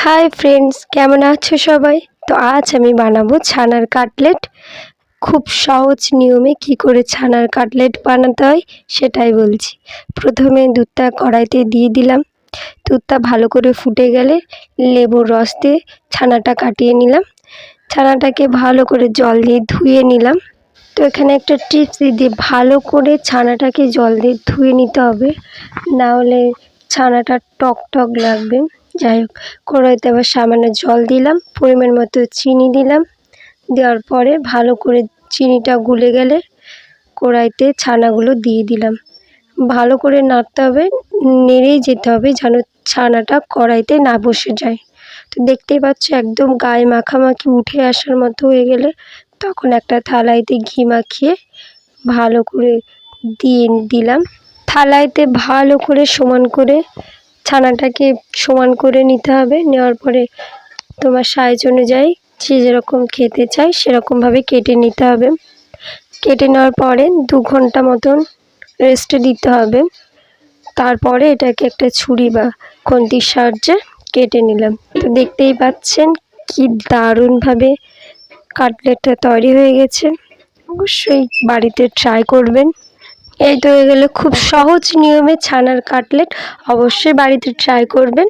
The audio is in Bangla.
হাই ফ্রেন্ডস, কেমন আছো সবাই? তো আজ আমি বানাবো ছানার কাটলেট। খুব সহজ নিয়মে কি করে ছানার কাটলেট বানাতে হয় সেটাই বলছি। প্রথমে দুধটা কড়াইতে দিয়ে দিলাম। দুধটা ভালো করে ফুটে গেলে লেবুর রস দিয়ে ছানাটা কাটিয়ে নিলাম। ছানাটাকে ভালো করে জল দিয়ে ধুয়ে নিলাম। তো এখানে একটা টিপস দিই, ভালো করে ছানাটাকে জল দিয়ে ধুয়ে নিতে হবে, না হলে ছানাটা টক টক লাগবে। যাই হোক, কড়াইতে আবার সামান্য জল দিলাম, পরিমাণ মতো চিনি দিলাম। দেওয়ার পরে ভালো করে চিনিটা গুলে গেলে কড়াইতে ছানাগুলো দিয়ে দিলাম। ভালো করে নাড়তে হবে, নেড়েই যেতে হবে যেন ছানাটা কড়াইতে না বসে যায়। তো দেখতেই পাচ্ছ একদম গায়ে মাখামাখি উঠে আসার মতো হয়ে গেলে তখন একটা থালাইতে ঘি মাখিয়ে ভালো করে দিয়ে দিলাম। থালাইতে ভালো করে সমান করে ছানাটাকে সমান করে নিতে হবে। নেওয়ার পরে তোমার সাইজ অনুযায়ী যে যেরকম খেতে চাই সেরকমভাবে কেটে নিতে হবে। কেটে নেওয়ার পরে 2 ঘন্টা মতন রেস্টে দিতে হবে। তারপরে এটাকে একটা ছুরি বা খুন্তির সাহায্যে কেটে নিলাম। তো দেখতেই পাচ্ছেন কি দারুণভাবে কাটলেটটা তৈরি হয়ে গেছে। অবশ্যই বাড়িতে ট্রাই করবেন। এই তো হয়ে গেলে খুব সহজ নিয়মে ছানার কাটলেট। অবশ্যই বাড়িতে ট্রাই করবেন।